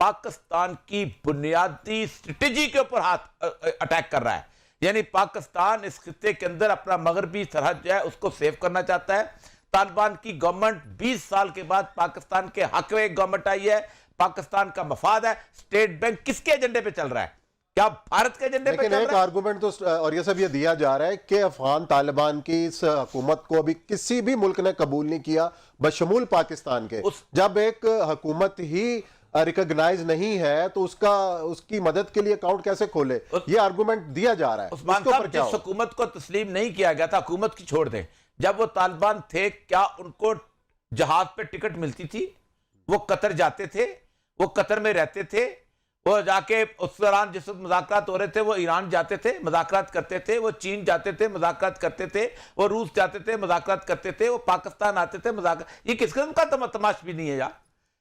پاکستان کی بنیادی اسٹریٹجی کے اوپر ہاتھ اٹیک کر رہا ہے. یعنی پاکستان اس خطے کے اندر اپنا مغربی سرحد جو ہے اس کو سیو کرنا چاہتا ہے. طالبان کی گورنمنٹ 20 سال کے بعد پاکستان کے حق میں ایک گورنمنٹ آئی ہے, پاکستان کا مفاد ہے. اسٹیٹ بینک کس کے ایجنڈے پہ چل رہا ہے؟ کیا بھارت کے ایجنڈے پہ چل رہا ہے؟ لیکن ایک آرگومنٹ تو اور یہ سب یہ دیا جا رہا ہے کہ افغان طالبان کی اس حکومت کو ابھی کسی بھی ملک نے قبول نہیں کیا بشمول پاکستان کے. جب ایک حکومت ہی ریکگنائز نہیں ہے تو اس کی مدد کے لیے اکاؤنٹ کیسے کھولے؟ یہ آرگومنٹ دیا جا رہا ہے. عثمان صاحب, جس حکومت کو تسلیم نہیں کیا گیا تھا, حکومت کی چھوڑ دیں, جب وہ طالبان تھے کیا ان کو جہاز پہ ٹکٹ ملتی تھی؟ وہ قطر جاتے تھے, وہ قطر میں رہتے تھے, وہ جا کے اس دوران جس وقت مذاکرات ہو رہے تھے وہ ایران جاتے تھے, مذاکرات کرتے تھے, وہ چین جاتے تھے, مذاکرات کرتے تھے, وہ روس جاتے تھے, مذاکرات کرتے تھے, وہ پاکستان آتے تھے, مذاکرات. یہ کس قسم کا تماش بھی نہیں ہے یار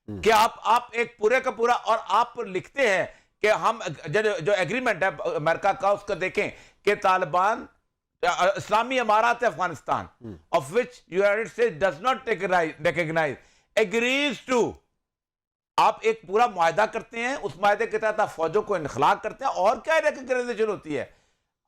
کہ آپ ایک پورے کا پورا, اور آپ لکھتے ہیں کہ ہم جو ایگریمنٹ ہے امریکہ کا اس کو دیکھیں کہ طالبان اسلامی امارات Afghanistan of which United States does not recognize agrees to, آپ ایک پورا معاہدہ کرتے ہیں, اس معاہدے کے تحت آپ فوجوں کو انخلا کرتے ہیں, اور کیا ریکگنائزیشن ہوتی ہے؟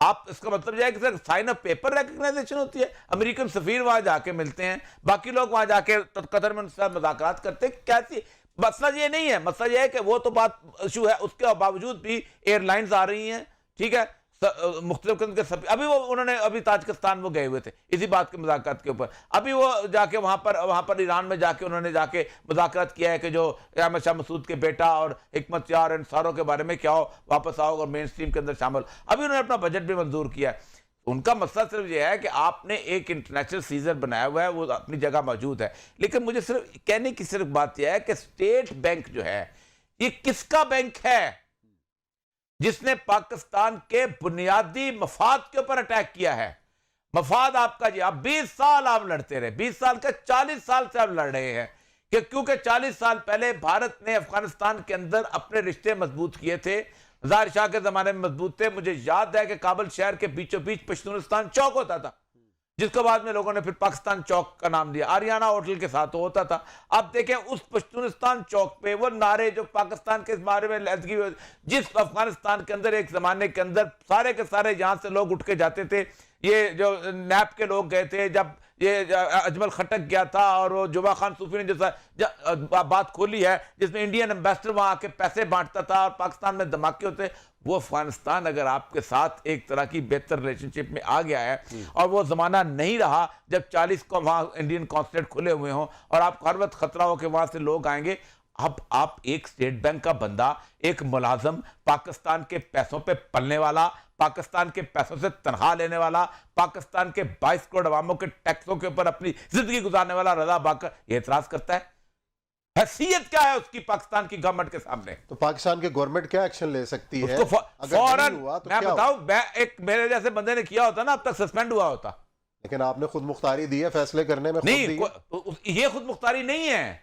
آپ اس کا مطلب یہ ہے کہ صرف سائن اپ پیپر ریکگنائزیشن ہوتی ہے. امریکن سفیر وہاں جا کے ملتے ہیں, باقی لوگ وہاں جا کے قطر میں ان سے مذاکرات کرتے ہیں. کیسی مسئلہ یہ نہیں ہے, مسئلہ یہ ہے کہ وہ تو بات ایشو ہے, اس کے باوجود بھی ایئر لائنز آ رہی ہیں, ٹھیک ہے, مختلف قسم کے ابھی وہ انہوں نے ابھی تاجکستان وہ گئے ہوئے تھے اسی بات کے مذاکرات کے اوپر. ابھی وہ جا کے وہاں پر ایران میں جا کے انہوں نے جا کے مذاکرات کیا ہے کہ جو احمد شاہ مسعود کے بیٹا اور حکمت یار ان ساروں کے بارے میں کیا ہو, واپس آؤ اور مین سٹریم کے اندر شامل. ابھی انہوں نے اپنا بجٹ بھی منظور کیا ہے. ان کا مسئلہ صرف یہ ہے کہ آپ نے ایک انٹرنیشنل سیزر بنایا ہوا ہے, وہ اپنی جگہ موجود ہے. لیکن مجھے صرف کہنے کی صرف بات یہ ہے کہ اسٹیٹ بینک جو ہے یہ کس کا بینک ہے جس نے پاکستان کے بنیادی مفاد کے اوپر اٹیک کیا ہے؟ مفاد آپ کا جی, آپ 20 سال آپ لڑتے رہے, 20 سال کا 40 سال سے آپ لڑ رہے ہیں کہ کیونکہ 40 سال پہلے بھارت نے افغانستان کے اندر اپنے رشتے مضبوط کیے تھے, ظاہر شاہ کے زمانے میں مضبوط تھے. مجھے یاد ہے کہ کابل شہر کے بیچوں بیچ پشتونستان چوک ہوتا تھا, جس کو بعد میں لوگوں نے پھر پاکستان چوک کا نام دیا, آریانہ ہوٹل کے ساتھ ہوتا تھا. اب دیکھیں اس پشتونستان چوک پہ وہ نعرے جو پاکستان کے اس بارے میں لہذگی, جس افغانستان کے اندر ایک زمانے کے اندر سارے کے سارے یہاں سے لوگ اٹھ کے جاتے تھے. یہ جو نیپ کے لوگ گئے تھے, جب یہ اجمل خٹک گیا تھا اور وہ جبا خان صوفی نے جیسا بات کھولی ہے جس میں انڈین ایمبیسڈر وہاں آ کے پیسے بانٹتا تھا اور پاکستان میں دھماکے ہوتے, وہ افغانستان اگر آپ کے ساتھ ایک طرح کی بہتر ریلیشن شپ میں آ گیا ہے, اور وہ زمانہ نہیں رہا جب 40 کو وہاں انڈین کانسولیٹ کھلے ہوئے ہوں اور آپ کو ہر وقت خطرہ ہو کہ وہاں سے لوگ آئیں گے. اب آپ ایک اسٹیٹ بینک کا بندہ, ایک ملازم, پاکستان کے پیسوں پہ پلنے والا, پاکستان کے پیسوں سے تنخواہ لینے والا, پاکستان کے 22 کروڑ عواموں کے ٹیکسوں کے اوپر اپنی زندگی گزارنے والا رضا باقر یہ اعتراض کرتا ہے. حیثیت کیا ہے اس کی پاکستان کی گورنمنٹ کے سامنے؟ تو پاکستان کی گورنمنٹ کیا ایکشن لے سکتی ہے؟ فوراً میں بتاؤں, ایک میرے جیسے بندے نے کیا ہوتا نا اب تک سسپینڈ ہوا ہوتا. لیکن آپ نے خود مختاری دی ہے فیصلے کرنے میں. نہیں, یہ خود مختاری نہیں ہے.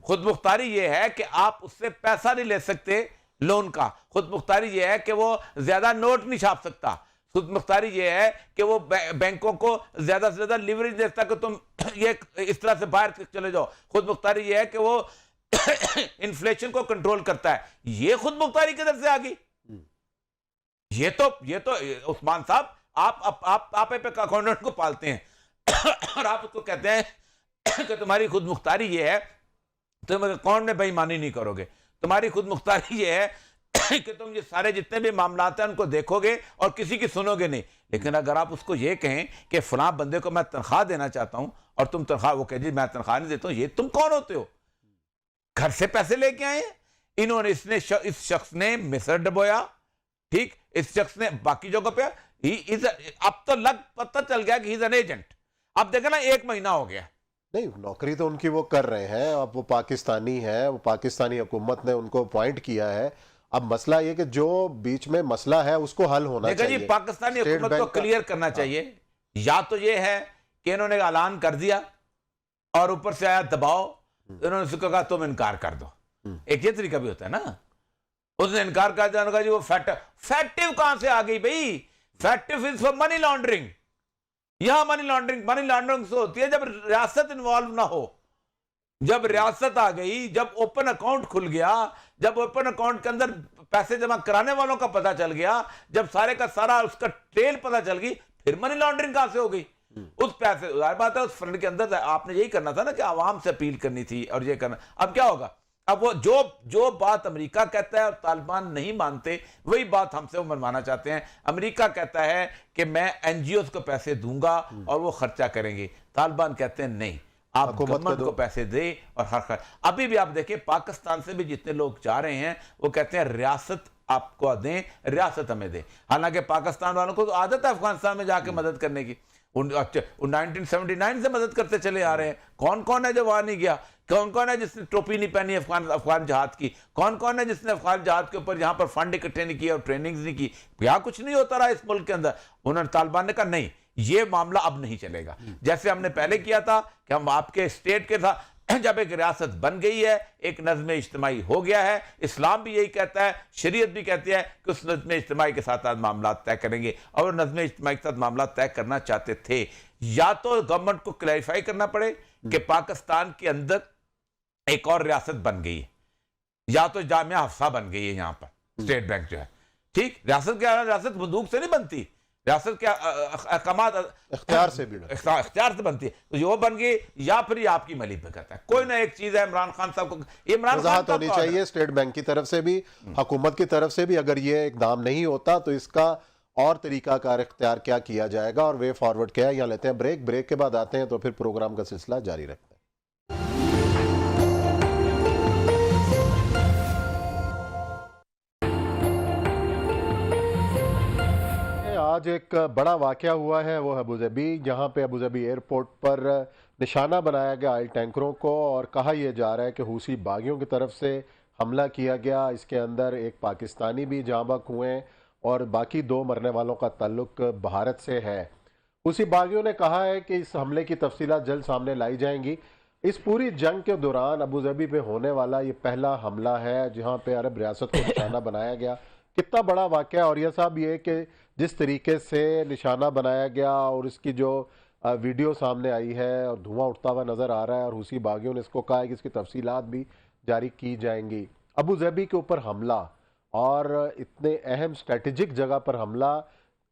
خود مختاری یہ ہے کہ آپ اس سے پیسہ نہیں لے سکتے لون کا. خود مختاری یہ ہے کہ وہ زیادہ نوٹ نہیں چھاپ سکتا. خود مختاری یہ ہے کہ وہ بینکوں کو زیادہ سے زیادہ لیوریج دیتا کہ تم یہ اس طرح سے باہر چلے جاؤ. خود مختاری یہ ہے کہ وہ انفلیشن کو کنٹرول کرتا ہے. یہ خود مختاری کدھر سے آ گئی؟ یہ تو عثمان صاحب آپ ایک اکاؤنٹنٹ کو پالتے ہیں اور آپ اس کو کہتے ہیں کہ تمہاری خود مختاری یہ ہے تم اکاؤنٹ میں بے ایمانی نہیں کرو گے. تمہاری خود مختاری یہ ہے کہ تم یہ سارے جتنے بھی معاملات ہیں ان کو دیکھو گے اور کسی کی سنو گے نہیں. لیکن اگر آپ اس کو یہ کہیں کہ فلاں بندے کو میں تنخواہ دینا چاہتا ہوں اور تم تنخواہ, وہ کہے جی میں تنخواہ نہیں دیتا ہوں, یہ تم کون ہوتے ہو؟ گھر سے پیسے لے کے آئے ہیں انہوں نے, اس شخص نے مصر ڈبویا, ٹھیک, اس شخص نے باقی جگہ پہ. اب تو پتہ چل گیا کہ ہی از این ایجنٹ. اب دیکھیں نا 1 مہینہ ہو گیا. نہیں, نوکری تو ان کی وہ کر رہے ہیں, اب وہ پاکستانی ہے, وہ پاکستانی حکومت نے ان کو اپوائنٹ کیا ہے. اب مسئلہ یہ کہ جو بیچ میں مسئلہ ہے اس کو حل ہونا چاہیے. جی پاکستانی حکومت کو کلیئر کرنا چاہیے. یا تو یہ ہے کہ انہوں نے اعلان کر دیا اور اوپر سے آیا دباؤ, انہوں نے کہا تم انکار کر دو. ایک یہ طریقہ بھی ہوتا ہے نا, اس نے انکار کر دیا, کہا جی وہ فیکٹیو کہاں سے آ گئی بھائی؟ فیکٹیو از فار منی لانڈرنگ. یہاں منی لانڈرنگ سے ہوتی ہے جب ریاست انوالو نہ ہو. جب ریاست آ گئی، جب اوپن اکاؤنٹ کھل گیا، جب اوپن اکاؤنٹ کے اندر پیسے جمع کرانے والوں کا پتہ چل گیا، جب سارے کا سارا اس کا ٹریل پتہ چل گئی، پھر منی لانڈرنگ کہاں سے ہو گئی؟ اس پیسے ظاہر بات ہے اس فرنٹ کے اندر آپ نے یہی کرنا تھا نا کہ عوام سے اپیل کرنی تھی اور یہ کرنا. اب کیا ہوگا؟ اب وہ جو بات امریکہ کہتا ہے اور طالبان نہیں مانتے، وہی بات ہم سے وہ منوانا چاہتے ہیں. امریکہ کہتا ہے کہ میں این جی اوز کو پیسے دوں گا اور وہ خرچہ کریں گے، طالبان کہتے ہیں نہیں، آپ گورنمنٹ کو پیسے دیں اور ہر خرچ. ابھی بھی آپ دیکھیں پاکستان سے بھی جتنے لوگ جا رہے ہیں وہ کہتے ہیں ریاست آپ کو دیں، ریاست ہمیں دیں. حالانکہ پاکستان والوں کو تو عادت ہے افغانستان میں جا کے مدد کرنے کی، 1979 سے مدد کرتے چلے آ رہے ہیں. کون کون ہے جو وہاں نہیں گیا؟ کون کون ہے جس نے ٹوپی نہیں پہنی افغان جہاد کی؟ کون کون ہے جس نے افغان جہاد کے اوپر یہاں پر فنڈ اکٹھے نہیں کیے اور ٹریننگز نہیں کی؟ یہاں کچھ نہیں ہوتا رہا اس ملک کے اندر. انہوں نے طالبان نے کہا نہیں، یہ معاملہ اب نہیں چلے گا. جیسے ہم نے پہلے کیا تھا کہ ہم آپ کے اسٹیٹ کے ساتھ جب ایک ریاست بن گئی ہے، ایک نظم اجتماعی ہو گیا ہے، اسلام بھی یہی کہتا ہے، شریعت بھی کہتی ہے کہ اس نظم اجتماعی کے ساتھ معاملات طے کریں گے، اور نظم اجتماعی کے ساتھ معاملات طے کرنا چاہتے تھے. یا تو گورنمنٹ کو کلیریفائی کرنا پڑے کہ پاکستان کے اندر ایک اور ریاست بن گئی ہے، یا تو جامعہ حفصہ بن گئی ہے یہاں پر اسٹیٹ بینک جو ہے. ٹھیک، ریاست کیا ہے؟ ریاست بندوق سے نہیں بنتی، ریاست کیا احکامات اختیار سے بھی اختیار سے بنتی ہے. تو یہ وہ بن گئی، یا پھر یہ آپ کی ملی پہ کرتا ہے. کوئی نہ ایک چیز ہے. عمران خان صاحب کو عمران خان وضاحت ہونی چاہیے اسٹیٹ بینک کی طرف سے بھی، حکومت کی طرف سے بھی. اگر یہ اقدام نہیں ہوتا تو اس کا اور طریقہ کار اختیار کیا جائے گا اور وے فارورڈ کیا ہے. یہاں لیتے ہیں بریک کے بعد آتے ہیں تو پھر پروگرام کا سلسلہ جاری رکھتے ہیں. آج ایک بڑا واقعہ ہوا ہے، وہ ہے ابوظہبی، جہاں پہ ابوظہبی ایئرپورٹ پر نشانہ بنایا گیا آئل ٹینکروں کو، اور کہا یہ جا رہا ہے کہ حوثی باغیوں کی طرف سے حملہ کیا گیا. اس کے اندر ایک پاکستانی بھی جاں بحق ہوئے اور باقی 2 مرنے والوں کا تعلق بھارت سے ہے. حوثی باغیوں نے کہا ہے کہ اس حملے کی تفصیلات جلد سامنے لائی جائیں گی. اس پوری جنگ کے دوران ابوظہبی پہ ہونے والا یہ پہلا حملہ ہے جہاں پہ عرب ریاست کو نشانہ بنایا گیا. کتنا بڑا واقعہ ہے. اور یہ صاحب یہ کہ جس طریقے سے نشانہ بنایا گیا اور اس کی جو ویڈیو سامنے آئی ہے اور دھواں اٹھتا ہوا نظر آ رہا ہے، اور حوثی باغیوں نے اس کو کہا ہے کہ اس کی تفصیلات بھی جاری کی جائیں گی. ابوظہبی کے اوپر حملہ اور اتنے اہم اسٹریٹجک جگہ پر حملہ،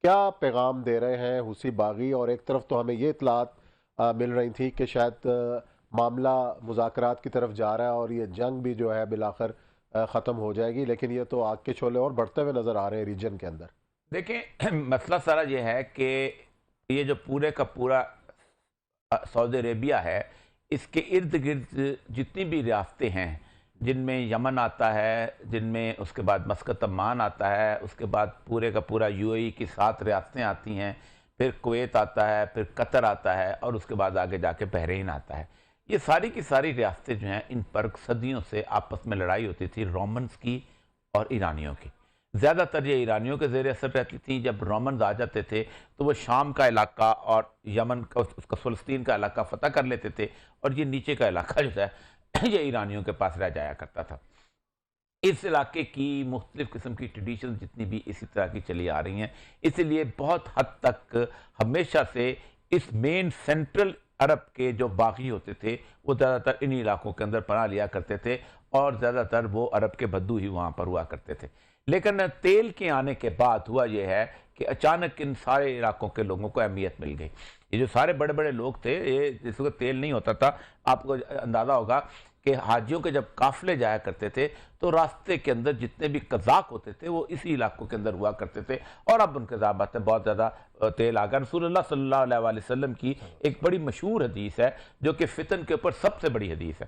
کیا پیغام دے رہے ہیں حوثی باغی؟ اور ایک طرف تو ہمیں یہ اطلاعات مل رہی تھی کہ شاید معاملہ مذاکرات کی طرف جا رہا ہے اور یہ جنگ بھی جو ہے بالآخر ختم ہو جائے گی، لیکن یہ تو آگ کے شعلے اور بڑھتے ہوئے نظر آ رہے ہیں ریجن کے اندر. دیکھیں مسئلہ سارا یہ ہے کہ یہ جو پورے کا پورا سعودی عربیہ ہے، اس کے ارد گرد جتنی بھی ریاستیں ہیں، جن میں یمن آتا ہے، جن میں اس کے بعد مسقط عمان آتا ہے، اس کے بعد پورے کا پورا یو اے ای کی 7 ریاستیں آتی ہیں، پھر کویت آتا ہے، پھر قطر آتا ہے، اور اس کے بعد آگے جا کے بحرین آتا ہے. یہ ساری کی ساری ریاستیں جو ہیں، ان پر صدیوں سے آپس میں لڑائی ہوتی تھی، رومنز کی اور ایرانیوں کی. زیادہ تر یہ ایرانیوں کے زیر اثر رہتی تھیں. جب رومنز آ جاتے تھے تو وہ شام کا علاقہ اور یمن کا، اس کا فلسطین کا علاقہ فتح کر لیتے تھے، اور یہ نیچے کا علاقہ جو ہے یہ ایرانیوں کے پاس رہ جایا کرتا تھا. اس علاقے کی مختلف قسم کی ٹریڈیشن جتنی بھی اسی طرح کی چلی آ رہی ہیں. اسی لیے بہت حد تک ہمیشہ سے اس مین سینٹرل عرب کے جو باغی ہوتے تھے وہ زیادہ تر انہی علاقوں کے اندر پناہ لیا کرتے تھے، اور زیادہ تر وہ عرب کے بدو ہی وہاں پر ہوا کرتے تھے. لیکن تیل کے آنے کے بعد ہوا یہ ہے کہ اچانک ان سارے علاقوں کے لوگوں کو اہمیت مل گئی. یہ جو سارے بڑے بڑے لوگ تھے، یہ جس وقت تیل نہیں ہوتا تھا، آپ کو اندازہ ہوگا کہ حاجیوں کے جب قافلے جایا کرتے تھے تو راستے کے اندر جتنے بھی قذاق ہوتے تھے وہ اسی علاقوں کے اندر ہوا کرتے تھے. اور اب ان کے ذابط بہت زیادہ تیل آ گیا. رسول اللہ صلی اللہ علیہ وسلم کی ایک بڑی مشہور حدیث ہے جو کہ فتن کے اوپر سب سے بڑی حدیث ہے.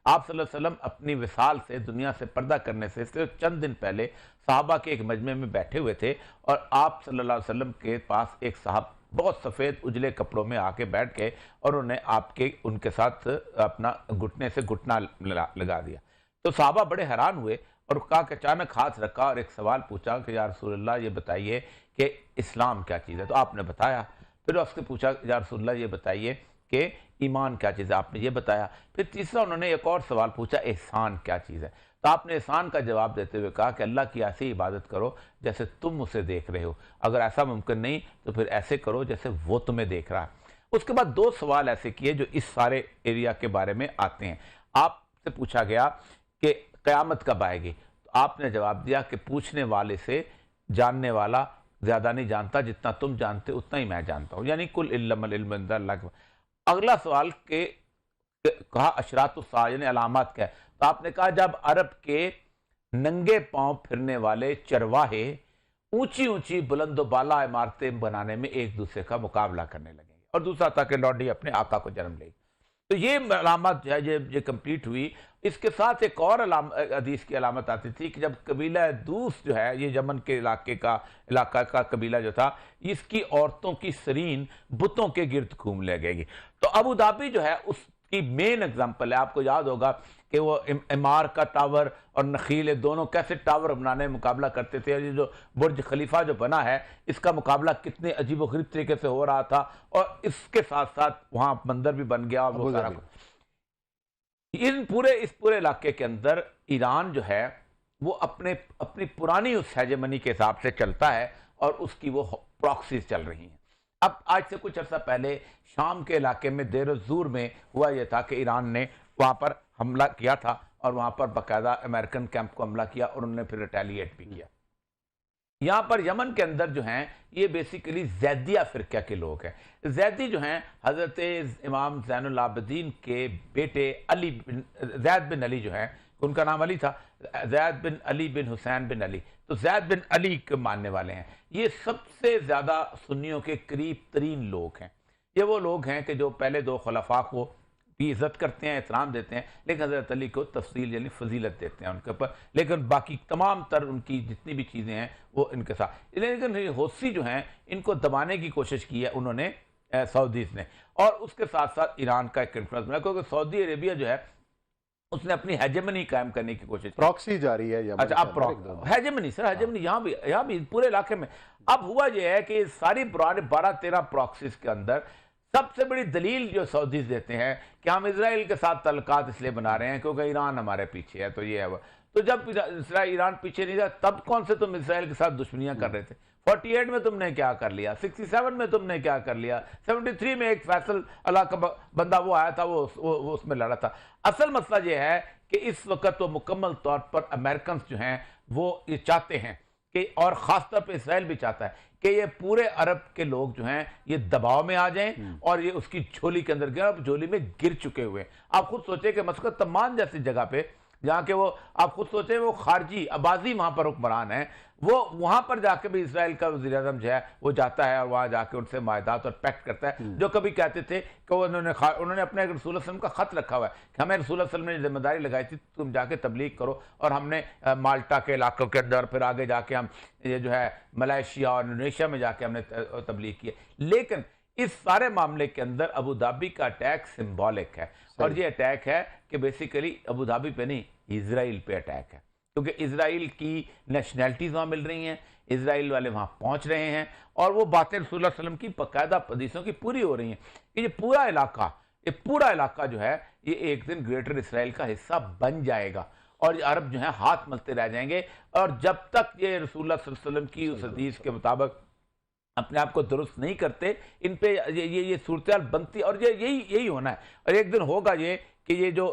آپ صلی اللہ علیہ وسلم اپنی وصال سے، دنیا سے پردہ کرنے سے صرف چند دن پہلے صحابہ کے ایک مجمع میں بیٹھے ہوئے تھے، اور آپ صلی اللہ علیہ وسلم کے پاس ایک صاحب بہت سفید اجلے کپڑوں میں آ کے بیٹھ گئے، اور انہوں نے ان کے ساتھ اپنا گھٹنے سے گھٹنا لگا دیا. تو صحابہ بڑے حیران ہوئے اور کہا کہ اچانک ہاتھ رکھا اور ایک سوال پوچھا کہ یا رسول اللہ یہ بتائیے کہ اسلام کیا چیز ہے. تو آپ نے بتایا. پھر اس سے پوچھا یا رسول اللہ یہ بتائیے کہ ایمان کیا چیز ہے. آپ نے یہ بتایا. پھر تیسرا انہوں نے ایک اور سوال پوچھا، احسان کیا چیز ہے. تو آپ نے احسان کا جواب دیتے ہوئے کہا کہ اللہ کی ایسی عبادت کرو جیسے تم اسے دیکھ رہے ہو، اگر ایسا ممکن نہیں تو پھر ایسے کرو جیسے وہ تمہیں دیکھ رہا ہے. اس کے بعد 2 سوال ایسے کیے جو اس سارے ایریا کے بارے میں آتے ہیں. آپ سے پوچھا گیا کہ قیامت کب آئے گی، تو آپ نے جواب دیا کہ پوچھنے والے سے جاننے والا زیادہ نہیں جانتا، جتنا تم جانتے اتنا ہی میں جانتا ہوں، یعنی کل علم العلم عند اللہ۔ اگلا سوال کہ کہا اشراط الساعہ یعنی علامات کیا ہے، تو آپ نے کہا جب عرب کے ننگے پاؤں پھرنے والے چرواہے اونچی اونچی بلند و بالا عمارتیں بنانے میں ایک دوسرے کا مقابلہ کرنے لگیں گے، اور دوسرا تھا کہ لوڈی اپنے آقا کو جنم لے گی۔ تو یہ علامت جو ہے یہ کمپلیٹ ہوئی۔ اس کے ساتھ ایک اور حدیث کی علامت آتی تھی کہ جب قبیلہ دوس جو ہے، یہ یمن کے علاقہ کا قبیلہ جو تھا، اس کی عورتوں کی سرین بتوں کے گرد گھوم لے گئے گی۔ تو ابو دھابی جو ہے اس کی مین ایگزامپل ہے۔ آپ کو یاد ہوگا کہ وہ عمار کا ٹاور اور نخیل دونوں کیسے ٹاور بنانے میں مقابلہ کرتے تھے، اور یہ جو برج خلیفہ جو بنا ہے اس کا مقابلہ کتنے عجیب و غریب طریقے سے ہو رہا تھا، اور اس کے ساتھ ساتھ وہاں مندر بھی بن گیا اور وہ سارا اس پورے علاقے کے اندر ایران جو ہے وہ اپنی پرانی اس ہیجمنی کے حساب سے چلتا ہے، اور اس کی وہ پراکسیز چل رہی ہیں۔ اب آج سے کچھ عرصہ پہلے شام کے علاقے میں دیر الزور میں ہوا یہ تھا کہ ایران نے وہاں پر حملہ کیا تھا، اور وہاں پر باقاعدہ امریکن کیمپ کو حملہ کیا، اور انہوں نے پھر ریٹیلیٹ بھی کیا۔ یہاں پر یمن کے اندر جو ہیں یہ بیسیکلی زیدیہ فرقہ کے لوگ ہیں۔ زیدی جو ہیں حضرت امام زین العابدین کے بیٹے زید بن علی جو ہیں، ان کا نام علی تھا، زید بن علی بن حسین بن علی، تو زید بن علی کے ماننے والے ہیں۔ یہ سب سے زیادہ سنیوں کے قریب ترین لوگ ہیں۔ یہ وہ لوگ ہیں کہ جو پہلے دو خلفاء کو بھی عزت کرتے ہیں، احترام دیتے ہیں، لیکن حضرت علی کو تفضیل یعنی فضیلت دیتے ہیں ان کے اوپر، لیکن باقی تمام تر ان کی جتنی بھی چیزیں ہیں وہ ان کے ساتھ۔ لیکن حوثی جو ہیں ان کو دبانے کی کوشش کی ہے انہوں نے، سعودیز نے، اور اس کے ساتھ ساتھ ایران کا ایک انفلوئنس بنا، کیونکہ سعودی عربیہ جو ہے اس نے اپنی ہیجمنی قائم کرنے کی کوشش کی۔ پراکسی جاری ہے یمن اچھا، اب ہیجمنی سر، ہیجمنی یہاں بھی پورے علاقے میں۔ اب ہوا یہ ہے کہ ساری 12-13 پراکسیز کے اندر سب سے بڑی دلیل جو سعودیز دیتے ہیں کہ ہم اسرائیل کے ساتھ تعلقات اس لیے بنا رہے ہیں کیونکہ ایران ہمارے پیچھے ہے، تو یہ ہے وہ۔ تو جب ایران پیچھے نہیں تھا تب کون سے تم اسرائیل کے ساتھ دشمنیاں کر رہے تھے؟ 48 میں تم نے کیا کر لیا، 67 میں تم نے کیا کر لیا، 73 میں ایک فیصل اللہ کا بندہ وہ آیا تھا، وہ اس میں لڑا تھا۔ اصل مسئلہ یہ ہے کہ اس وقت وہ مکمل طور پر امریکنز جو ہیں وہ یہ چاہتے ہیں کہ، اور خاص طور پہ اسرائیل بھی چاہتا ہے کہ یہ پورے عرب کے لوگ جو ہیں یہ دباؤ میں آ جائیں، اور یہ اس کی جھولی کے اندر اب جھولی میں گر چکے ہوئے ہیں۔ آپ خود سوچیں کہ مسقط تمان جیسی جگہ پہ جہاں کہ وہ، آپ خود سوچیں وہ خارجی عباسی وہاں پر حکمران ہیں، وہ وہاں پر جا کے بھی اسرائیل کا وزیر اعظم جو ہے وہ جاتا ہے اور وہاں جا کے ان سے معاہدات اور پیکٹ کرتا ہے، جو کبھی کہتے تھے کہ انہوں نے اپنے رسول اللہ علیہ وسلم کا خط رکھا ہوا ہے کہ ہمیں رسول اللہ علیہ وسلم نے ذمہ داری لگائی تھی تم جا کے تبلیغ کرو، اور ہم نے مالٹا کے علاقوں کے اندر، پھر آگے جا کے ہم یہ جو ہے ملائیشیا اور انڈونیشیا میں جا کے ہم نے تبلیغ کی ہے۔ لیکن اس سارے معاملے کے اندر ابو دھابی کا اٹیک سمبولک ہے، اور یہ اٹیک ہے کہ بیسیکلی ابو دھابی پہ نہیں، اسرائیل پہ اٹیک ہے، کیونکہ اسرائیل کی نیشنلٹیز وہاں مل رہی ہیں، اسرائیل والے وہاں پہنچ رہے ہیں، اور وہ باتیں رسول اللہ علیہ وسلم کی باقاعدہ حدیثوں کی پوری ہو رہی ہیں کہ یہ پورا علاقہ جو ہے یہ ایک دن گریٹر اسرائیل کا حصہ بن جائے گا، اور یہ عرب جو ہیں ہاتھ ملتے رہ جائیں گے، اور جب تک یہ رسول اللہ صلی اللہ علیہ وسلم کی اس حدیث کے مطابق اپنے آپ کو درست نہیں کرتے، ان پہ یہ صورتحال بنتی، اور یہی ہونا ہے۔ اور ایک دن ہوگا یہ کہ یہ جو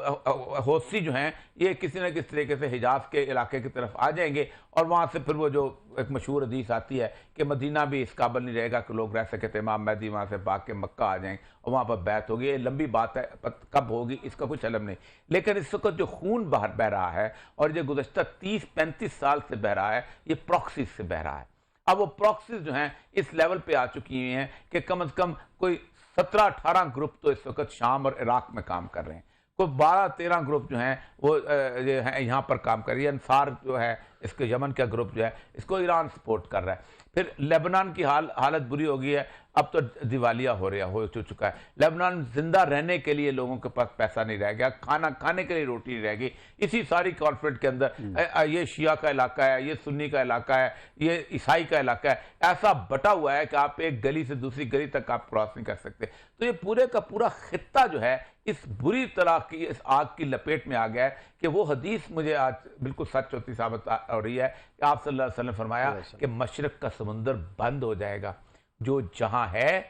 حوثی جو ہیں یہ کسی نہ کسی طریقے سے حجاز کے علاقے کی طرف آ جائیں گے، اور وہاں سے پھر وہ جو ایک مشہور حدیث آتی ہے کہ مدینہ بھی اس قابل نہیں رہے گا کہ لوگ رہ سکے تھے، امام مہدی وہاں سے بھاگ کے مکہ آ جائیں اور وہاں پر بیعت ہوگی۔ یہ لمبی بات ہے، کب ہوگی اس کا کچھ علم نہیں، لیکن اس وقت جو خون باہر بہ رہا ہے اور یہ گزشتہ 30-35 سال سے بہ رہا ہے، یہ پراکسیز سے بہ رہا ہے۔ اب وہ پراکسیز جو ہیں اس لیول پہ آ چکی ہوئی ہیں کہ کم از کم کوئی 17-18 گروپ تو اس وقت شام اور عراق میں کام کر رہے ہیں، کوئی 12-13 گروپ جو ہیں وہ یہاں پر کام کر رہی ہے۔ انصار جو ہے اس کے یمن کا گروپ جو ہے اس کو ایران سپورٹ کر رہا ہے۔ پھر لیبنان کی حالت بری ہو گئی ہے، اب تو دیوالیہ ہو چکا ہے۔ لیبنان زندہ رہنے کے لیے لوگوں کے پاس پیسہ نہیں رہ گیا، کھانے کے لیے روٹی نہیں رہ گئی۔ اسی ساری کانفلکٹ کے اندر یہ شیعہ کا علاقہ ہے، یہ سنی کا علاقہ ہے، یہ عیسائی کا علاقہ ہے، ایسا بٹا ہوا ہے کہ آپ ایک گلی سے دوسری گلی تک آپ کراس نہیں کر سکتے۔ تو یہ پورے کا پورا خطہ جو ہے اس بری طرح کی اس آگ کی لپیٹ میں آ گیا ہے کہ وہ حدیث مجھے آج بالکل سچ ہوتی ثابت ہو رہی ہے کہ آپ صلی اللہ علیہ وسلم نے فرمایا کہ مشرق کا سمندر بند ہو جائے گا، جو جہاں ہے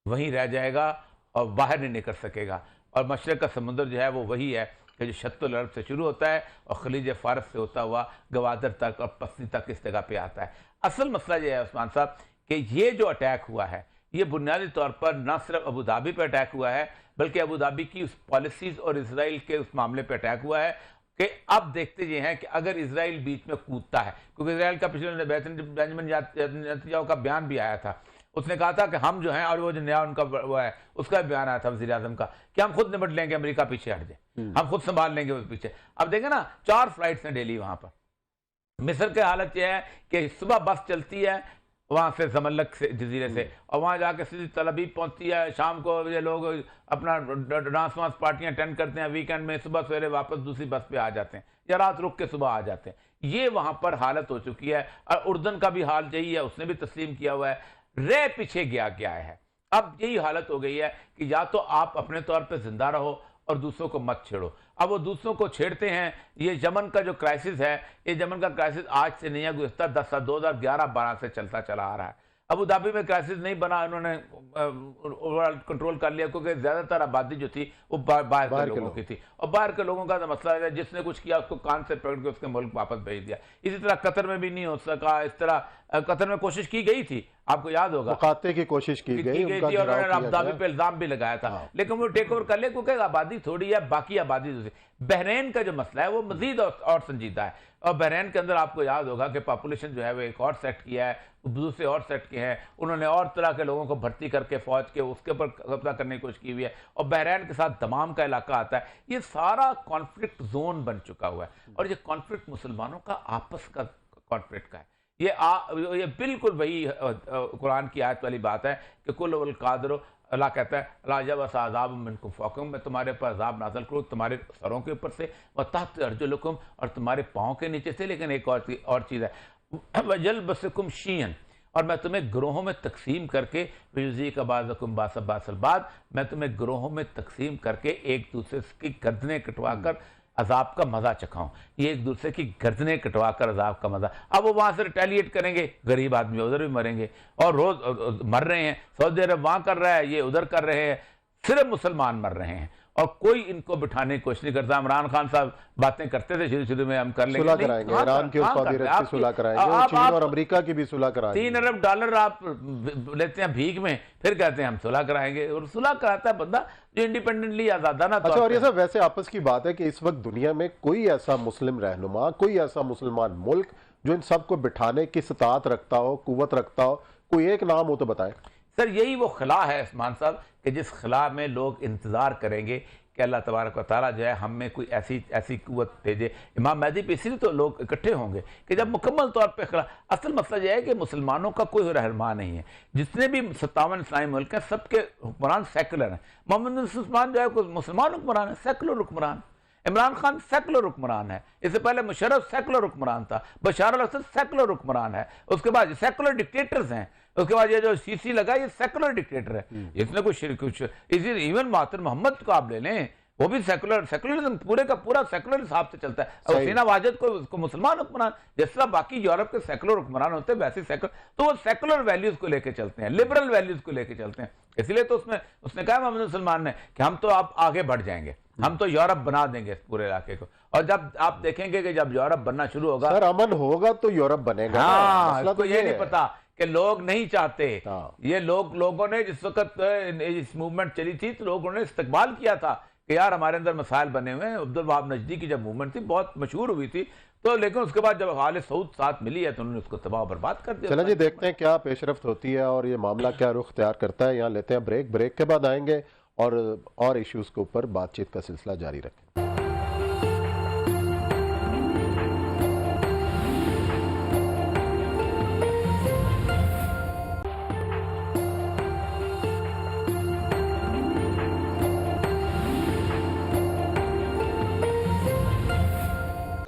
وہیں رہ جائے گا اور باہر نہیں نکل سکے گا، اور مشرق کا سمندر جو ہے وہ وہی ہے کہ جو شط العرب سے شروع ہوتا ہے اور خلیج فارس سے ہوتا ہوا گوادر تک اور پستی تک اس جگہ پہ آتا ہے۔ اصل مسئلہ یہ ہے عثمان صاحب کہ یہ جو اٹیک ہوا ہے یہ بنیادی طور پر نہ صرف ابوظہبی پہ اٹیک ہوا ہے بلکہ ابوظہبی کی اس پالیسیز اور اسرائیل کے اس معاملے پہ اٹیک ہوا ہے کہ اب دیکھتے یہ ہیں کہ اگر اسرائیل بیچ میں کودتا ہے، کیونکہ اسرائیل کا پچھلے بینجامن نیتنیاہو کا بیان بھی آیا تھا، اس نے کہا تھا کہ ہم جو ہیں، اور وہ جو نیا ان کا وہ ہے اس کا بیان آیا تھا وزیر اعظم کا کہ ہم خود نمٹ لیں گے، امریکہ پیچھے ہٹ جائے، ہم خود سنبھال لیں گے وہ پیچھے۔ اب دیکھیں نا 4 فلائٹس ہیں ڈیلی وہاں پر۔ مصر کے حالت یہ ہے کہ صبح بس چلتی ہے وہاں سے زملک سے جزیرے سے، اور وہاں جا کے سیدھی تل ابیب پہنچتی ہے، شام کو یہ لوگ اپنا ڈانس وانس پارٹیاں اٹینڈ کرتے ہیں، ویکینڈ میں صبح سویرے واپس دوسری بس پہ آ جاتے ہیں یا رات رک کے صبح آ جاتے ہیں۔ یہ وہاں پر حالت ہو چکی ہے، اور اردن کا بھی حال یہی ہے، اس نے بھی تسلیم کیا ہوا ہے، رہ پیچھے گیا ہے۔ اب یہی حالت ہو گئی ہے کہ یا تو آپ اپنے طور پہ زندہ رہو اور دوسروں کو مت چھیڑو۔ اب وہ دوسروں کو چھیڑتے ہیں۔ یہ یمن کا جو کرائسس ہے، یہ یمن کا کرائسس آج سے نہیں ہے، گزشتہ 2011-12 سے چلتا چلا آ رہا ہے۔ ابوظہبی میں کرائسس نہیں بنا، انہوں نے اوورآل کنٹرول کر لیا کیونکہ زیادہ تر آبادی جو تھی وہ باہر کے لوگوں کی تھی، اور باہر کے لوگوں کا مسئلہ ہے جس نے کچھ کیا اس کو کان سے پکڑ کے اس کے ملک واپس بھیج دیا۔ اسی طرح قطر میں بھی نہیں ہو سکا، اس طرح قطر میں کوشش کی گئی تھی، آپ کو یاد ہوگا مقاطع کی کوشش کی گئی تھی، اور انہوں نے ابوظہبی پہ الزام بھی لگایا تھا، لیکن وہ ٹیک اوور کر لے کیونکہ آبادی تھوڑی ہے، باقی آبادی دوسری۔ بحرین کا جو مسئلہ ہے وہ مزید اور سنجیدہ ہے، اور بحرین کے اندر آپ کو یاد ہوگا کہ پاپولیشن جو ہے وہ ایک اور سیٹ کیا ہے، دوسرے اور سیٹ کے ہیں، انہوں نے اور طرح کے لوگوں کو بھرتی کر کے فوج کے اس کے اوپر قبضہ کرنے کی کوشش کی ہوئی ہے، اور بحرین کے ساتھ دمام کا علاقہ آتا ہے۔ یہ سارا کانفلکٹ زون بن چکا ہوا ہے، اور یہ کانفلکٹ مسلمانوں کا آپس کا کانفلکٹ کا ہے۔ یہ بالکل وہی قرآن کی آیت والی بات ہے کہ کل والقادر، اللہ کہتا ہے اللہ جب عذاب منکم فوقکم، میں تمہارے پر عذاب نازل کروں تمہارے سروں کے اوپر سے، وتحت ارجلکم، اور تمہارے پاؤں کے نیچے سے۔ لیکن ایک اور چیز ہے، وجلبسکم شیعا، اور میں تمہیں گروہوں میں تقسیم کر کے، ویذیق بعضکم بعضا بعض البعض، میں تمہیں گروہوں میں تقسیم کر کے ایک دوسرے کی گردنیں کٹوا کر عذاب کا مزہ چکھاؤں۔ یہ ایک دوسرے کی گردنیں کٹوا کر عذاب کا مزہ، اب وہ وہاں سے ریٹیلیٹ کریں گے، غریب آدمی ادھر بھی مریں گے، اور روز مر رہے ہیں، سعودی عرب وہاں کر رہا ہے، یہ ادھر کر رہے ہیں، صرف مسلمان مر رہے ہیں، اور کوئی ان کو بٹھانے کی کوشش نہیں کرتا۔ عمران خان صاحب باتیں کرتے تھے شروع میں، ہم کر لیں گے، صلح کرائیں گے، ایران کی سعودی عرب کی صلح کرائیں گے، اور چین اور امریکہ کی بھی صلح کرائیں گے۔ 3 ارب ڈالر آپ لیتے ہیں بھیک میں، پھر کہتے ہیں ہم صلح کرائیں گے، اور صلح کراتا ہے بندہ جو انڈیپینڈنٹلی آزادانہ طور پر۔ اچھا، اور یہ سب ویسے آپس کی بات ہے کہ اس وقت دنیا میں کوئی ایسا مسلم رہنما، کوئی ایسا مسلمان ملک جو ان سب کو بٹھانے کی استطاعت رکھتا ہو، قوت رکھتا ہو، کوئی ایک نام ہو تو بتائیں۔ سر یہی وہ خلا ہے عثمان صاحب کہ جس خلا میں لوگ انتظار کریں گے کہ اللہ تبارک و تعالیٰ جو ہے ہم میں کوئی ایسی قوت بھیجے۔ امام مہدی پہ اسی لیے تو لوگ اکٹھے ہوں گے کہ جب مکمل طور پہ خلا۔ اصل مسئلہ یہ ہے کہ مسلمانوں کا کوئی رہنما نہیں ہے، جتنے بھی 57 اسلامی ملک ہیں سب کے حکمران سیکولر ہیں۔ محمد بن عثمان جو ہے کوئی مسلمان حکمران ہے، سیکولر حکمران۔ عمران خان سیکولر حکمران ہے، اس سے پہلے مشرف سیکولر حکمران تھا، بشار الاسد سیکولر حکمران ہے، اس کے بعد سیکولر ڈکٹیٹرز ہیں، اس کے بعد یہ جو سی لگا یہ سیکولر ڈکٹیٹر ہے، اس نے کچھ ایون مہاتر محمد کو آپ لے لیں، وہ بھی سیکولرزم پورے کا پورا سیکولر حساب سے چلتا ہے۔ حسینہ واجد کو مسلمان حکمران، جس طرح باقی یورپ کے سیکولر حکمران ہوتے ہیں ویسے سیکولر، تو وہ سیکولر ویلیوز کو لے کے چلتے ہیں، لبرل ویلیوز کو لے کے چلتے ہیں۔ اس لیے تو اس نے کہا محمد سلمان نے کہ ہم تو آپ آگے بڑھ جائیں گے، ہم تو یورپ بنا دیں گے اس پورے علاقے کو، اور جب آپ دیکھیں گے کہ جب یورپ بننا شروع ہوگا، سر امن ہوگا تو یورپ بنے گا۔ ہاں، اس کو یہ نہیں پتا کہ لوگ نہیں چاہتے، یہ لوگوں نے جس وقت اس موومنٹ چلی تھی تو لوگوں نے استقبال کیا تھا کہ یار ہمارے اندر مسائل بنے ہوئے ہیں۔ عبدالوہاب نجدی کی جب موومنٹ تھی بہت مشہور ہوئی تھی، تو لیکن اس کے بعد جب آل سعود ساتھ ملی ہے تو انہوں نے اس کو تباہ و برباد کر دیا۔ چلیں جی، دیکھتے ہیں کیا پیش رفت ہوتی ہے اور یہ معاملہ کیا رخ اختیار کرتا ہے۔ یہاں لیتے ہیں بریک کے بعد آئیں گے اور ایشوز کے اوپر بات چیت کا سلسلہ جاری رکھیں۔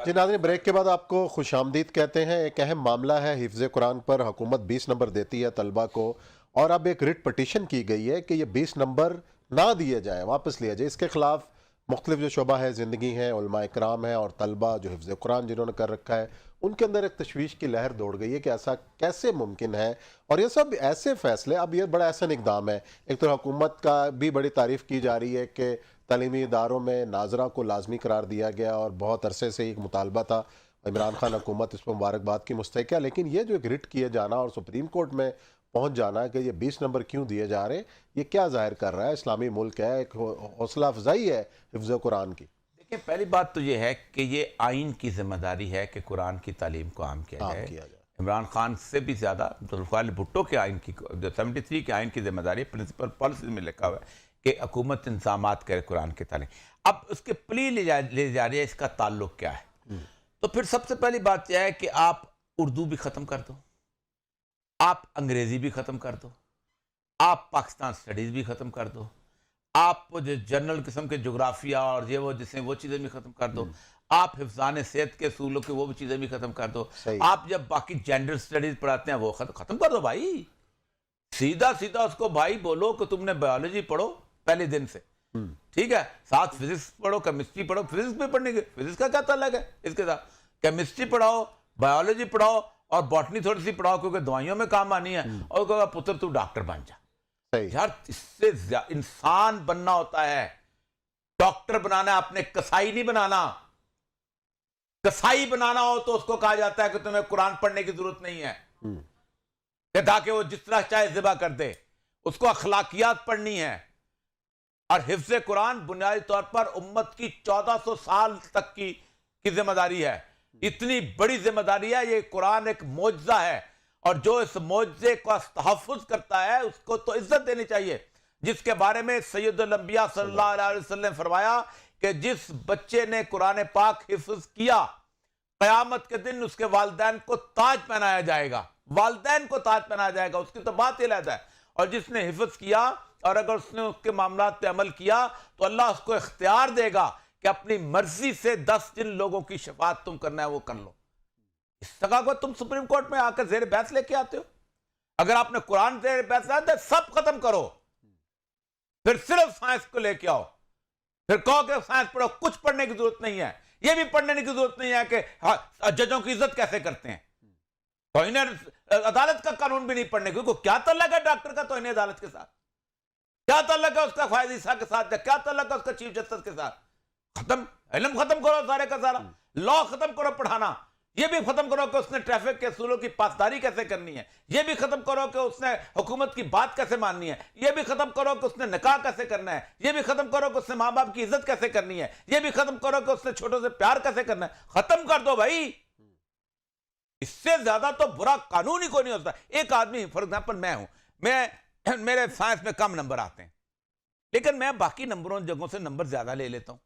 جی ناظرین، بریک کے بعد آپ کو خوش آمدید کہتے ہیں۔ ایک اہم معاملہ ہے حفظ قرآن پر حکومت 20 نمبر دیتی ہے طلبہ کو، اور اب ایک ریٹ پٹیشن کی گئی ہے کہ یہ 20 نمبر نہ دیے جائیں، واپس لیا جائے۔ اس کے خلاف مختلف جو شعبہ ہے زندگی ہیں، علماء اکرام ہیں، اور طلبہ جو حفظ قرآن جنہوں نے کر رکھا ہے، ان کے اندر ایک تشویش کی لہر دوڑ گئی ہے کہ ایسا کیسے ممکن ہے، اور یہ سب ایسے فیصلے، اب یہ بڑا احسن اقدام ہے۔ ایک تو حکومت کا بھی بڑی تعریف کی جا رہی ہے کہ تعلیمی اداروں میں ناظرہ کو لازمی قرار دیا گیا اور بہت عرصے سے ایک مطالبہ تھا. عمران خان حکومت اس پر مبارکباد کی مستحق ہے, لیکن یہ جو ایک رٹ کیے جانا اور سپریم کورٹ میں پہنچ جانا کہ یہ 20 نمبر کیوں دیے جا رہے ہیں, یہ کیا ظاہر کر رہا ہے؟ اسلامی ملک ہے, ایک حوصلہ افزائی ہے حفظ قرآن کی. دیکھیں, پہلی بات تو یہ ہے کہ یہ آئین کی ذمہ داری ہے کہ قرآن کی تعلیم کو عام کیا جائے. عمران خان سے بھی زیادہ ذوالفقار بھٹو کے آئین کی, 73 کے آئین کی ذمہ داری پرنسپل پالیسی میں لکھا ہوا ہے کہ حکومت انتظامات کرے قرآن کی تعلیم. اب اس کے پلی لے جا رہی ہے, اس کا تعلق کیا ہے؟ تو پھر سب سے پہلی بات یہ ہے کہ آپ اردو بھی ختم کر دو, آپ انگریزی بھی ختم کر دو, آپ پاکستان سٹڈیز بھی ختم کر دو, آپ جو جنرل قسم کے جغرافیہ اور یہ وہ چیزیں بھی ختم کر دو, آپ حفظان صحت کے اصولوں کے وہ بھی چیزیں بھی ختم کر دو, آپ جب باقی جینڈر سٹڈیز پڑھاتے ہیں وہ ختم کر دو بھائی. سیدھا اس کو بھائی بولو کہ تم نے بایولوجی پڑھو پہلے دن سے, ٹھیک ہے, ساتھ فزکس پڑھو, کیمسٹری پڑھو. فزکس بھی پڑھنے کے, فزکس کا کیا تعلق ہے اس کے ساتھ؟ کیمسٹری پڑھاؤ, بایولوجی پڑھاؤ اور باٹنی تھوڑی سی پڑھاؤ کیونکہ دوائیوں میں کام آنی ہے, اور کہا پتر تو ڈاکٹر بن جا. یار اس سے انسان بننا ہوتا ہے, ڈاکٹر بنانا ہے, آپ نے کسائی نہیں بنانا. کسائی بنانا ہو تو اس کو کہا جاتا ہے کہ تمہیں قرآن پڑھنے کی ضرورت نہیں ہے, کہ تاکہ وہ جس طرح چاہے ذبح کر دے. اس کو اخلاقیات پڑھنی ہے. اور حفظ قرآن بنیادی طور پر امت کی 1400 سال تک کی ذمہ داری ہے. اتنی بڑی ذمہ داری ہے. یہ قرآن ایک معجزہ ہے, اور جو اس معجزے کا تحفظ کرتا ہے اس کو تو عزت دینی چاہیے, جس کے بارے میں سید الانبیاء صلی اللہ علیہ وسلم نے فرمایا کہ جس بچے نے قرآن پاک حفظ کیا, قیامت کے دن اس کے والدین کو تاج پہنایا جائے گا. والدین کو تاج پہنایا جائے گا, اس کی تو بات ہی علیحدہ ہے. اور جس نے حفظ کیا اور اگر اس نے اس کے معاملات پہ عمل کیا تو اللہ اس کو اختیار دے گا کہ اپنی مرضی سے 10 جن لوگوں کی شفاعت تم کرنا ہے وہ کر لو. اس طرح کو تم سپریم کورٹ میں آ کر زیر بحث لے کے آتے ہو. اگر آپ نے قرآن زیر بحث لایا تو سب ختم کرو, پھر صرف سائنس کو لے کے آؤ, پھر کہو کہ سائنس پڑھو. کچھ پڑھنے کی ضرورت نہیں ہے, یہ بھی پڑھنے کی ضرورت نہیں ہے کہ ججوں کی عزت کیسے کرتے ہیں. توہین عدالت کا قانون بھی نہیں پڑھنے, کیونکہ کیا تعلق ہے ڈاکٹر کا توہین عدالت کے ساتھ؟ کیا تعلق ہے اس کا فائز عیسیٰ کے ساتھ؟ کیا تعلق ہے اس کا چیف جسٹس کے ساتھ؟ ختم. علم ختم کرو سارے کا سارا. لا ختم کرو پڑھانا. یہ بھی ختم کرو کہ اس نے ٹریفک کے اصولوں کی پاسداری کیسے کرنی ہے. یہ بھی ختم کرو کہ اس نے حکومت کی بات کیسے ماننی ہے. یہ بھی ختم کرو کہ اس نے نکاح کیسے کرنا ہے. یہ بھی ختم کرو کہ اس نے ماں باپ کی عزت کیسے کرنی ہے. یہ بھی ختم کرو کہ اس نے چھوٹوں سے پیار کیسے کرنا ہے. ختم کر دو بھائی. اس سے زیادہ تو برا قانون ہی کوئی نہیں ہوتا. ایک آدمی, فار ایگزامپل میں ہوں, میرے سائنس میں کم نمبر آتے ہیں, لیکن میں باقی نمبروں جگہوں سے نمبر زیادہ لے لیتا ہوں.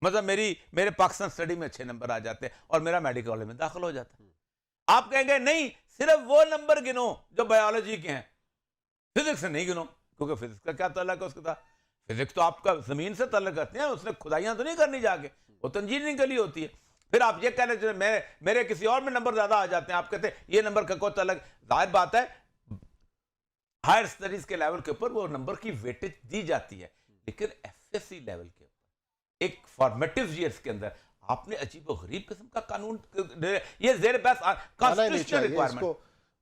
مطلب میرے پاکستان سٹڈی میں اچھے نمبر آ جاتے ہیں اور میرا میڈیکل کالج میں داخل ہو جاتا ہے. آپ کہیں گے نہیں, صرف وہ نمبر گنو جو بایولوجی کے ہیں, فزکس سے نہیں گنو, کیونکہ فزکس کا کیا تعلق ہے اس کے ساتھ؟ فزکس تو آپ کا زمین سے تعلق رکھتے ہیں, اس نے کھدائیاں تو نہیں کرنی جا کے, وہ تو انجینئرنگ کے لیے ہوتی ہے. پھر آپ یہ کہہ رہے ہیں میرے کسی اور میں نمبر زیادہ آ جاتے ہیں, آپ کہتے ہیں یہ نمبر کا کوئی تعلق. ظاہر بات ہے ہائر اسٹڈیز کے لیول کے اوپر وہ نمبر کی ویٹیج دی جاتی ہے, لیکن ایف ایس سی لیول کے اوپر ایک فارمیٹیو ایئرز کے اندر آپ نے عجیب و غریب قسم کا قانون, یہ زیر بحث کانسٹیٹیوشنل ریکوائرمنٹ.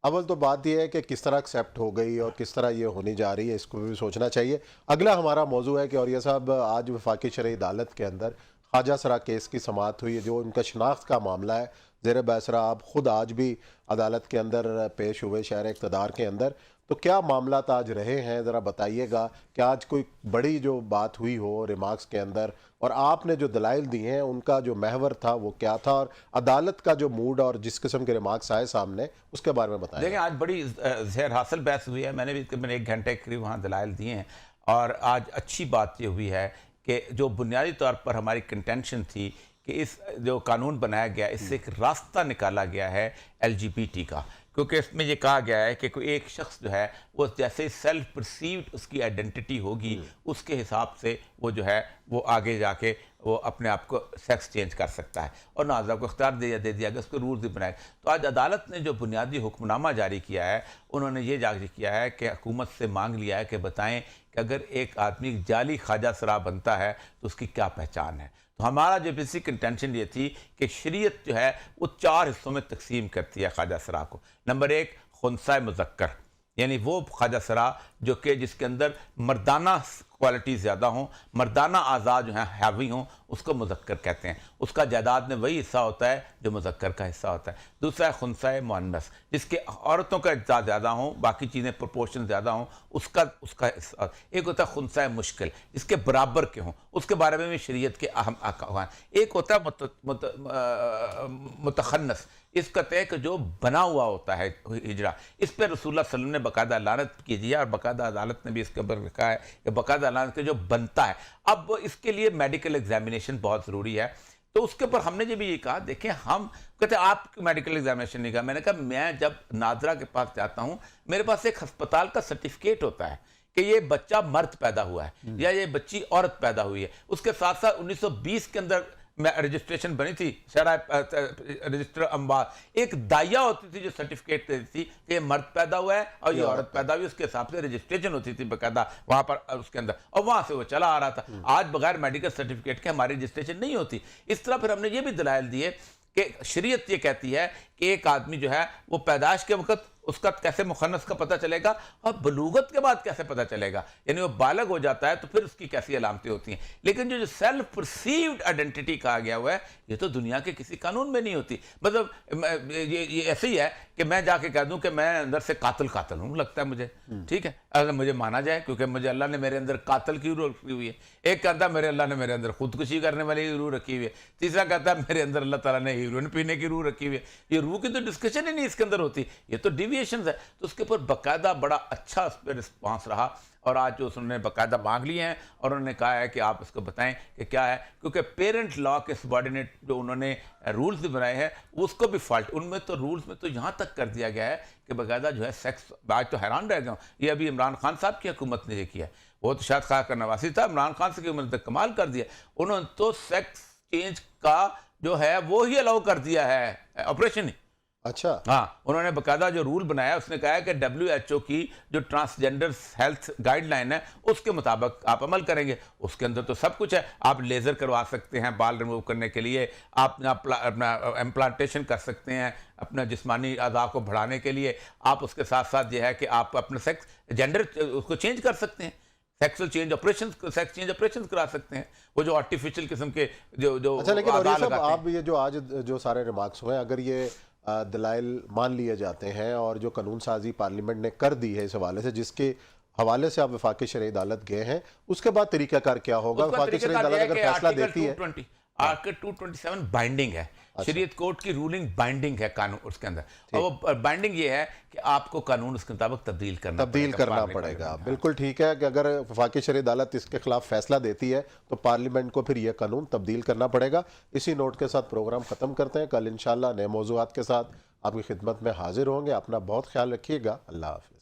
اول تو بات یہ ہے کہ کس طرح ایکسیپٹ ہو گئی اور کس طرح یہ ہونی جا رہی ہے, اس کو بھی سوچنا چاہیے. اگلا ہمارا موضوع ہے کہ اولیاء صاحب آج وفاقی شرعی عدالت کے اندر خواجہ سرا کیس کی سماعت ہوئی ہے, جو ان کا شناخت کا معاملہ ہے. زیر بحث رہا, آپ خود آج بھی عدالت کے اندر پیش ہوئے شہر اقتدار کے اندر, تو کیا معاملات آج رہے ہیں ذرا بتائیے گا. کہ آج کوئی بڑی جو بات ہوئی ہو ریمارکس کے اندر, اور آپ نے جو دلائل دیے ہیں ان کا جو محور تھا وہ کیا تھا, اور عدالت کا جو موڈ اور جس قسم کے ریمارکس آئے سامنے اس کے بارے میں بتائیں. دیکھیں آج بڑی زہر حاصل بحث ہوئی ہے, میں نے بھی تقریباً 1 گھنٹے قریب وہاں دلائل دیے ہیں, اور آج اچھی بات یہ ہوئی ہے کہ جو بنیادی طور پر ہماری کنٹینشن تھی کہ اس جو قانون بنایا گیا اس سے ایک راستہ نکالا گیا ہے LGBT کا, کیونکہ اس میں یہ کہا گیا ہے کہ کوئی ایک شخص جو ہے وہ جیسے سیلف پرسیوڈ اس کی آئیڈینٹی ہوگی اس کے حساب سے وہ جو ہے وہ آگے جا کے وہ اپنے آپ کو سیکس چینج کر سکتا ہے, اور ناظرہ کو اختیار دے دیا گیا, اس کو رولز بھی بنائے. تو آج عدالت نے جو بنیادی حکم نامہ جاری کیا ہے, انہوں نے یہ جاری کیا ہے کہ حکومت سے مانگ لیا ہے کہ بتائیں کہ اگر ایک آدمی جعلی خواجہ سرا بنتا ہے تو اس کی کیا پہچان ہے. تو ہمارا جو بیسک انٹینشن یہ تھی کہ شریعت جو ہے وہ 4 حصوں میں تقسیم کرتی ہے خواجہ سرا کو. نمبر 1 خنثی مذکر, یعنی وہ خواجہ سرا جو کہ جس کے اندر مردانہ کوالٹی زیادہ ہوں، مردانہ اعضاء جو ہیں حاوی ہوں، اس کو مذکر کہتے ہیں. اس کا جائیداد میں وہی حصہ ہوتا ہے جو مذکر کا حصہ ہوتا ہے. دوسرا ہے خنثی مؤنث، جس کے عورتوں کا اجزاء زیادہ ہوں، باقی چیزیں پرپورشن زیادہ ہوں، اس کا حصہ. ایک ہوتا ہے خنثی مشکل، جس کے برابر کے ہوں، اس کے بارے میں بھی شریعت کے اہم احکام ہیں. ایک ہوتا ہے متخنث، اس کا کہ جو بنا ہوا ہوتا ہے ہجڑا. اس پہ رسول اللہ صلی اللہ علیہ وسلم نے باقاعدہ لعنت کیجیے، اور باقاعدہ عدالت نے بھی اس کے اوپر لکھا ہے کہ باقاعدہ لعنت کے جو بنتا ہے. اب اس کے لیے میڈیکل ایگزامینیشن بہت ضروری ہے. تو اس کے اوپر ہم نے جب یہ کہا، دیکھیں ہم کہتے ہیں آپ میڈیکل ایگزامینیشن نہیں کہا. میں نے کہا میں جب ناظرہ کے پاس جاتا ہوں، میرے پاس ایک ہسپتال کا سرٹیفکیٹ ہوتا ہے کہ یہ بچہ مرد پیدا ہوا ہے یا یہ بچی عورت پیدا ہوئی ہے. اس کے ساتھ ساتھ 1920 کے اندر رجسٹریشن بنی تھی، شرح رجسٹر اموات، ایک دائیہ ہوتی تھی جو سرٹیفکیٹ دیتی تھی کہ یہ مرد پیدا ہوا ہے اور یہ عورت پیدا ہوئی. اس کے حساب سے رجسٹریشن ہوتی تھی باقاعدہ وہاں پر اس کے اندر، اور وہاں سے وہ چلا آ رہا تھا. آج بغیر میڈیکل سرٹیفکیٹ کے ہماری رجسٹریشن نہیں ہوتی. اس طرح پھر ہم نے یہ بھی دلائل دیے کہ شریعت یہ کہتی ہے کہ ایک آدمی جو ہے وہ پیدائش کے وقت اس کا کیسے مخنث کا پتہ چلے گا، اور بلوغت کے بعد کیسے پتہ چلے گا، یعنی وہ بالغ ہو جاتا ہے تو پھر اس کی کیسی علامتیں ہوتی ہیں. لیکن جو سیلف پرسیوڈ آئیڈینٹی کہا گیا ہوا ہے، یہ تو دنیا کے کسی قانون میں نہیں ہوتی. مطلب یہ ایسے ہی ہے کہ میں جا کے کہہ دوں کہ میں اندر سے قاتل ہوں، لگتا ہے مجھے ٹھیک ہے، اگر مجھے مانا جائے، کیونکہ مجھے اللہ نے میرے اندر قاتل کی روح رکھی ہوئی ہے. ایک کہتا ہے میرے اللہ نے میرے اندر خودکشی کرنے والی روح رکھی ہوئی ہے. تیسرا کہتا ہے میرے اندر اللہ تعالیٰ نے ہیروئن پینے کی روح رکھی ہوئی ہے. یہ روح کی تو ڈسکشن ہی نہیں اس کے اندر ہوتی، یہ تو ڈیویشنز ہے. تو اس کے اوپر باقاعدہ بڑا اچھا اس پہ رسپانس رہا، اور آج جو انہوں نے باقاعدہ مانگ لیے ہیں اور انہوں نے کہا ہے کہ آپ اس کو بتائیں کہ کیا ہے. کیونکہ پیرنٹ لا کے سبارڈینیٹ جو انہوں نے رولز بنائے ہیں اس کو بھی فالٹ، ان میں تو رولز میں تو یہاں تک کر دیا گیا ہے کہ باقاعدہ جو ہے سیکس، آج تو حیران رہ گیا ہوں، یہ ابھی عمران خان صاحب کی حکومت نے یہ کیا ہے. وہ تو شاید خواہ نواسی تھا، عمران خان سے انہوں نے کمال کر دیا. انہوں نے تو سیکس چینج کا جو ہے وہ ہی الاؤ کر دیا ہے، آپریشن ہی. اچھا ہاں، انہوں نے باقاعدہ جو رول بنایا اس نے کہا ہے کہ WHO کی جو ٹرانسجنڈر ہیلتھ گائیڈ لائن ہے اس کے مطابق آپ عمل کریں گے. اس کے اندر تو سب کچھ ہے، آپ لیزر کروا سکتے ہیں بال ریموو کرنے کے لیے، آپ اپنا امپلانٹیشن کر سکتے ہیں اپنا جسمانی اعضاء کو بڑھانے کے لیے، آپ اس کے ساتھ ساتھ یہ ہے کہ آپ اپنا سیکس جینڈر اس کو چینج کر سکتے ہیں، سیکس چینج آپریشن کرا سکتے ہیں، وہ جو آرٹیفیشل قسم کے جو اچھا. لیکن اعضاء صاحب لگاتے ہیں. آپ یہ جو آج جو سارے ریمارکس ہوئے، اگر یہ دلائل مان لیے جاتے ہیں اور جو قانون سازی پارلیمنٹ نے کر دی ہے اس حوالے سے، جس کے حوالے سے آپ وفاقی شرعی عدالت گئے ہیں، اس کے بعد طریقہ کار کیا ہوگا؟ وفاقی شرعی عدالت اگر فیصلہ دیتی ہے، آرٹیکل 227 بائنڈنگ ہے، شریعت کورٹ کی رولنگ بائنڈنگ ہے قانون اس کے اندر، اور وہ بائنڈنگ یہ ہے کہ آپ کو قانون اس کے مطابق تبدیل کرنا پڑے گا. بالکل ٹھیک ہے کہ اگر وفاقی شرعی عدالت اس کے خلاف فیصلہ دیتی ہے تو پارلیمنٹ کو پھر یہ قانون تبدیل کرنا پڑے گا. اسی نوٹ کے ساتھ پروگرام ختم کرتے ہیں. کل انشاءاللہ نئے موضوعات کے ساتھ آپ کی خدمت میں حاضر ہوں گے. اپنا بہت خیال رکھیے گا. اللہ حافظ.